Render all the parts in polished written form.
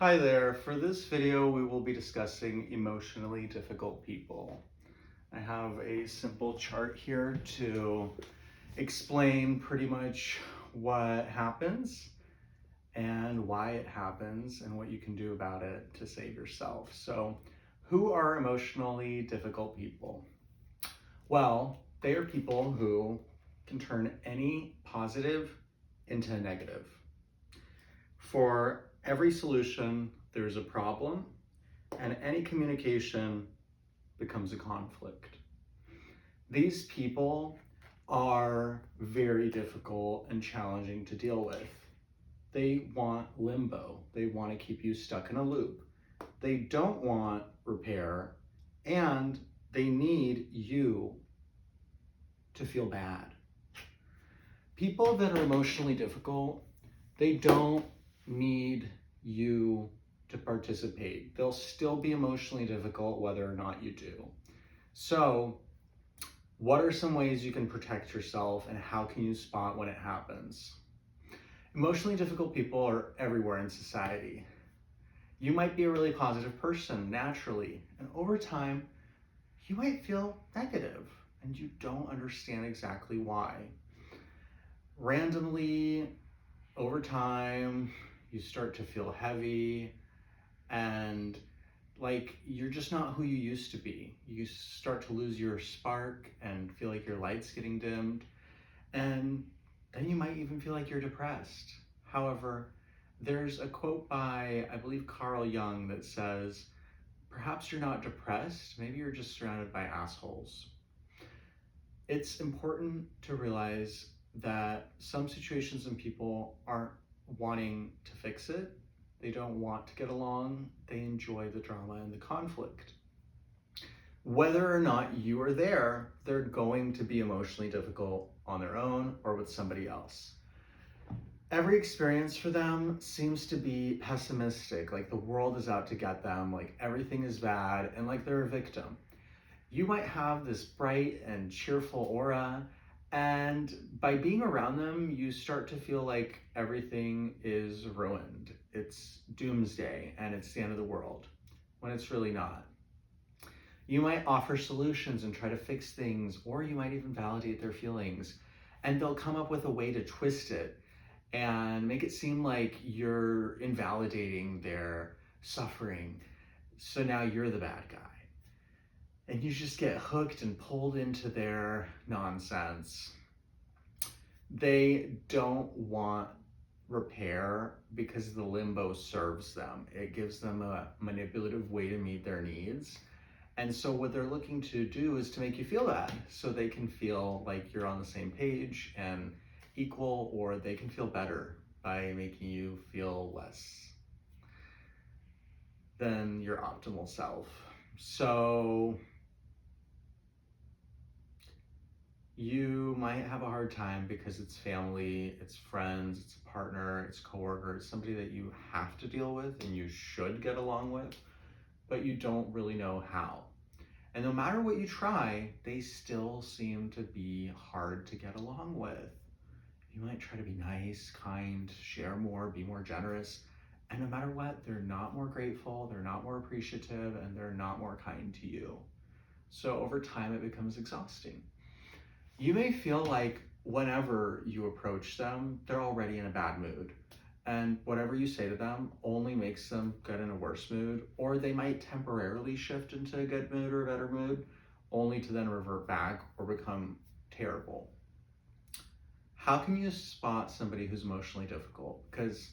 Hi there. For this video, we will be discussing emotionally difficult people. I have a simple chart here to explain pretty much what happens and why it happens and what you can do about it to save yourself. So, who are emotionally difficult people? Well, they are people who can turn any positive into a negative. For every solution, there's a problem, and any communication becomes a conflict. These people are very difficult and challenging to deal with. They want limbo. They want to keep you stuck in a loop. They don't want repair, and they need you to feel bad. People that are emotionally difficult, they don't need you to participate. They'll still be emotionally difficult whether or not you do. So, what are some ways you can protect yourself and how can you spot when it happens? Emotionally difficult people are everywhere in society. You might be a really positive person naturally, and over time, you might feel negative and you don't understand exactly why. Randomly, over time, you start to feel heavy and like you're just not who you used to be. You start to lose your spark and feel like your light's getting dimmed. And then you might even feel like you're depressed. However, there's a quote by, I believe, Carl Jung that says, perhaps you're not depressed, maybe you're just surrounded by assholes. It's important to realize that some situations and people aren't wanting to fix it. They don't want to get along. They enjoy the drama and the conflict. Whether or not you are there, they're going to be emotionally difficult on their own or with somebody else. Every experience for them seems to be pessimistic, like the world is out to get them, like everything is bad, and like they're a victim. You might have this bright and cheerful aura, and by being around them, you start to feel like everything is ruined. It's doomsday and it's the end of the world, when it's really not. You might offer solutions and try to fix things, or you might even validate their feelings, and they'll come up with a way to twist it and make it seem like you're invalidating their suffering. So now you're the bad guy. And you just get hooked and pulled into their nonsense. They don't want repair because the limbo serves them. It gives them a manipulative way to meet their needs. And so what they're looking to do is to make you feel bad so they can feel like you're on the same page and equal, or they can feel better by making you feel less than your optimal self. So you might have a hard time because it's family, it's friends, it's a partner, it's coworker, it's somebody that you have to deal with and you should get along with, but you don't really know how. And no matter what you try, they still seem to be hard to get along with. You might try to be nice, kind, share more, be more generous, and no matter what, they're not more grateful, they're not more appreciative, and they're not more kind to you. So over time, it becomes exhausting. You may feel like whenever you approach them, they're already in a bad mood. And whatever you say to them only makes them get in a worse mood, or they might temporarily shift into a good mood or a better mood, only to then revert back or become terrible. How can you spot somebody who's emotionally difficult? Because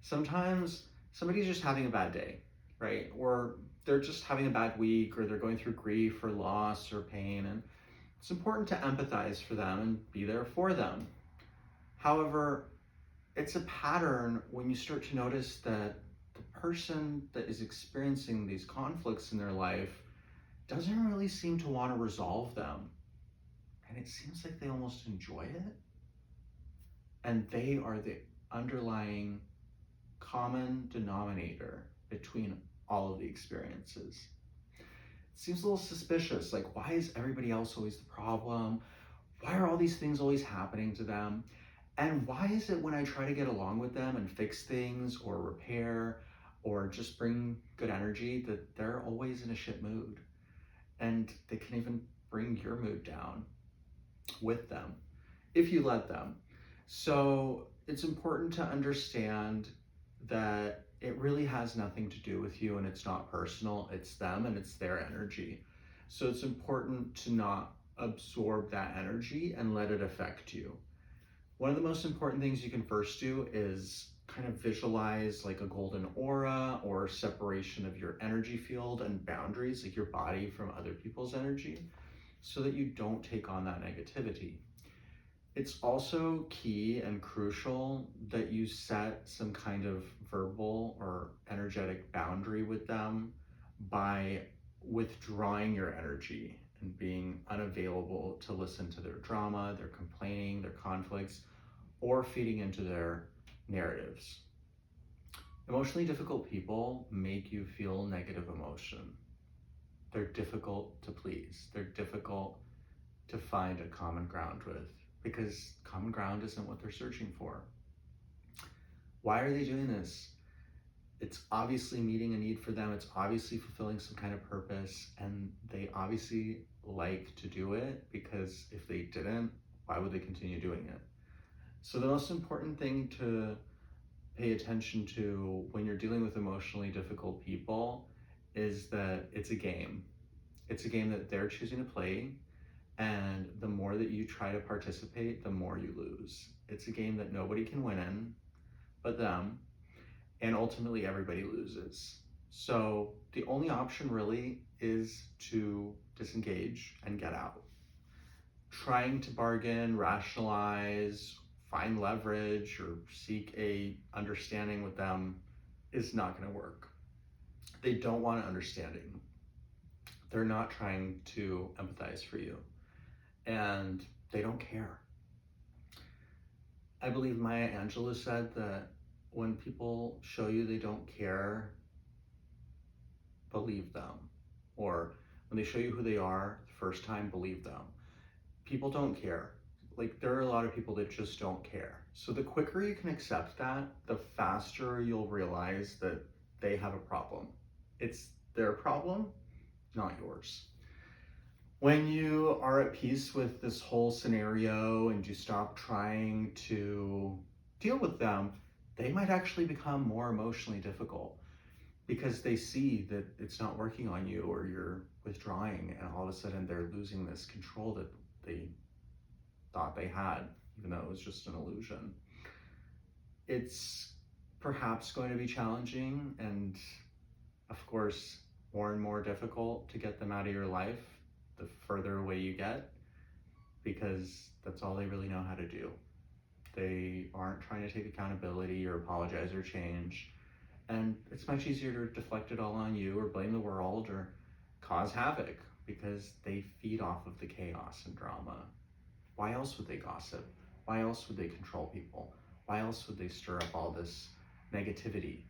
sometimes somebody's just having a bad day, right? Or they're just having a bad week, or they're going through grief or loss or pain, and it's important to empathize for them and be there for them. However, it's a pattern when you start to notice that the person that is experiencing these conflicts in their life doesn't really seem to want to resolve them. And it seems like they almost enjoy it. And they are the underlying common denominator between all of the experiences. It seems a little suspicious. Like, why is everybody else always the problem? Why are all these things always happening to them? And why is it when I try to get along with them and fix things or repair or just bring good energy, that they're always in a shit mood. And they can even bring your mood down with them if you let them. So it's important to understand that it really has nothing to do with you and it's not personal, it's them and it's their energy. So it's important to not absorb that energy and let it affect you. One of the most important things you can first do is kind of visualize like a golden aura or separation of your energy field and boundaries, like your body from other people's energy, so that you don't take on that negativity. It's also key and crucial that you set some kind of verbal or energetic boundary with them by withdrawing your energy and being unavailable to listen to their drama, their complaining, their conflicts, or feeding into their narratives. Emotionally difficult people make you feel negative emotion. They're difficult to please. They're difficult to find a common ground with, because common ground isn't what they're searching for. Why are they doing this? It's obviously meeting a need for them. It's obviously fulfilling some kind of purpose, and they obviously like to do it, because if they didn't, why would they continue doing it? So the most important thing to pay attention to when you're dealing with emotionally difficult people is that it's a game. It's a game that they're choosing to play, and the more that you try to participate, the more you lose. It's a game that nobody can win in but them, and ultimately everybody loses. So the only option really is to disengage and get out. Trying to bargain, rationalize, find leverage, or seek a understanding with them is not going to work. They don't want an understanding. They're not trying to empathize for you, and they don't care. I believe Maya Angelou said that when people show you they don't care, believe them. Or when they show you who they are the first time, believe them. People don't care. Like, there are a lot of people that just don't care. So the quicker you can accept that, the faster you'll realize that they have a problem. It's their problem, not yours. When you are at peace with this whole scenario and you stop trying to deal with them, they might actually become more emotionally difficult, because they see that it's not working on you, or you're withdrawing, and all of a sudden they're losing this control that they thought they had, even though it was just an illusion. It's perhaps going to be challenging and, of course, more and more difficult to get them out of your life the further away you get, because that's all they really know how to do. They aren't trying to take accountability or apologize or change. And it's much easier to deflect it all on you, or blame the world, or cause havoc, because they feed off of the chaos and drama. Why else would they gossip? Why else would they control people? Why else would they stir up all this negativity?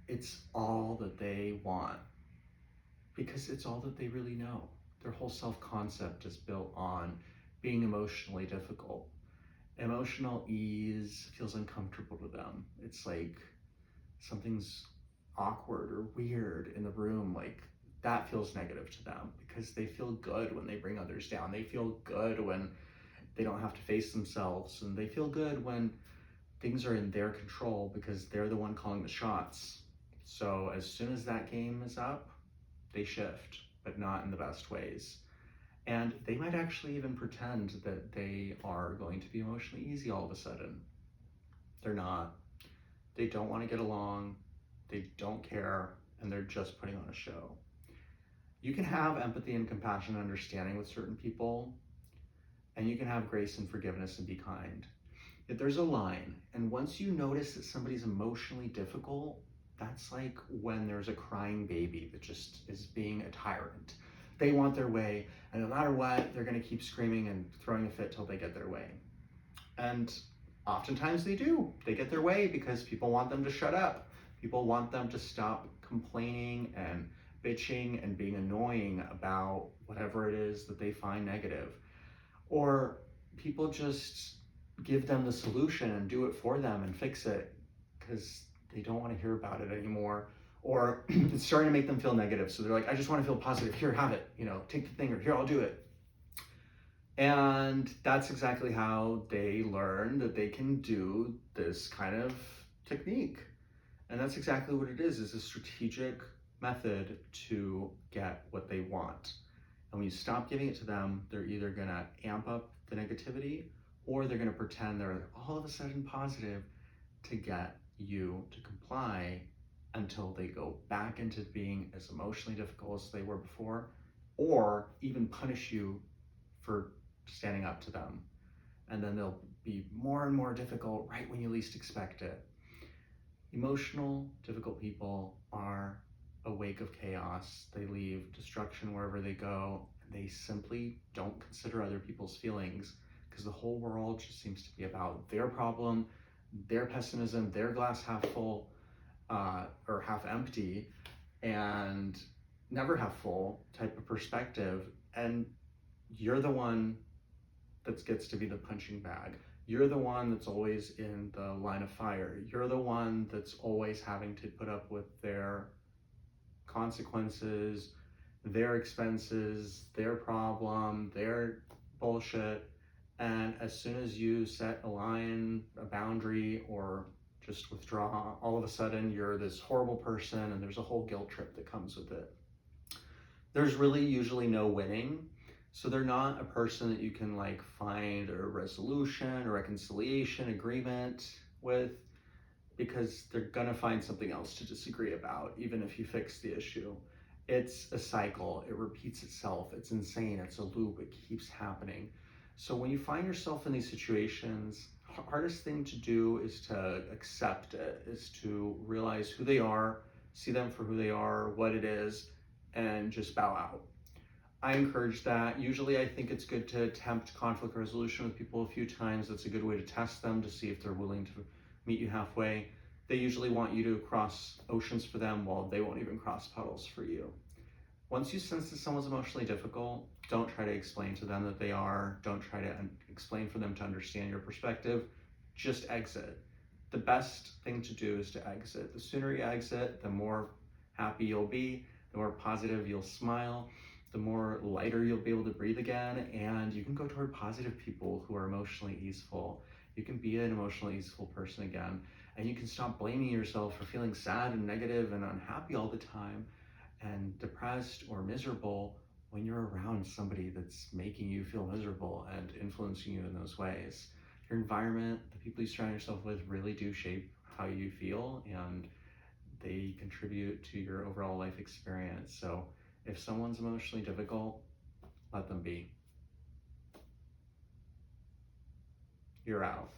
It's all that they want, because it's all that they really know. Their whole self-concept is built on being emotionally difficult. Emotional ease feels uncomfortable to them. It's like something's awkward or weird in the room. Like, that feels negative to them, because they feel good when they bring others down. They feel good when they don't have to face themselves, and they feel good when things are in their control, because they're the one calling the shots. So as soon as that game is up, they shift, but not in the best ways. And they might actually even pretend that they are going to be emotionally easy all of a sudden. They're not. They don't want to get along, they don't care, and they're just putting on a show. You can have empathy and compassion and understanding with certain people, and you can have grace and forgiveness and be kind. Yet there's a line, and once you notice that somebody's emotionally difficult, that's like when there's a crying baby that just is being a tyrant. They want their way, and no matter what, they're going to keep screaming and throwing a fit till they get their way. And oftentimes they do. They get their way because people want them to shut up. People want them to stop complaining and bitching and being annoying about whatever it is that they find negative. Or people just give them the solution and do it for them and fix it, because they don't want to hear about it anymore, or it's starting to make them feel negative. So they're like, I just want to feel positive. Here, have it. Take the thing, or here, I'll do it. And that's exactly how they learn that they can do this kind of technique. And that's exactly what it is a strategic method to get what they want. And when you stop giving it to them, they're either gonna amp up the negativity, or they're gonna pretend they're all of a sudden positive to get you to comply until they go back into being as emotionally difficult as they were before, or even punish you for standing up to them. And then they'll be more and more difficult right when you least expect it. Emotional, difficult people are a wake of chaos. They leave destruction wherever they go. They simply don't consider other people's feelings because the whole world just seems to be about their problem, their pessimism, their glass half full or half empty, and never half full type of perspective. And you're the one that gets to be the punching bag. You're the one that's always in the line of fire. You're the one that's always having to put up with their consequences, their expenses, their problem, their bullshit. And as soon as you set a line, a boundary, or just withdraw, all of a sudden you're this horrible person, and there's a whole guilt trip that comes with it. There's really usually no winning. So they're not a person that you can find a resolution or reconciliation agreement with, because they're gonna find something else to disagree about, even if you fix the issue. It's a cycle, it repeats itself, it's insane, it's a loop, it keeps happening. So when you find yourself in these situations, hardest thing to do is to accept it, is to realize who they are, see them for who they are, what it is, and just bow out. I encourage that. Usually I think it's good to attempt conflict resolution with people a few times. That's a good way to test them, to see if they're willing to meet you halfway. They usually want you to cross oceans for them while they won't even cross puddles for you. Once you sense that someone's emotionally difficult, don't try to explain to them that they are. Don't try to explain for them to understand your perspective. Just exit. The best thing to do is to exit. The sooner you exit, the more happy you'll be, the more positive you'll smile, the more lighter you'll be able to breathe again, and you can go toward positive people who are emotionally easeful. You can be an emotionally easeful person again, and you can stop blaming yourself for feeling sad and negative and unhappy all the time and depressed or miserable when you're around somebody that's making you feel miserable and influencing you in those ways. Your environment, the people you surround yourself with, really do shape how you feel, and they contribute to your overall life experience. So if someone's emotionally difficult, let them be. You're out.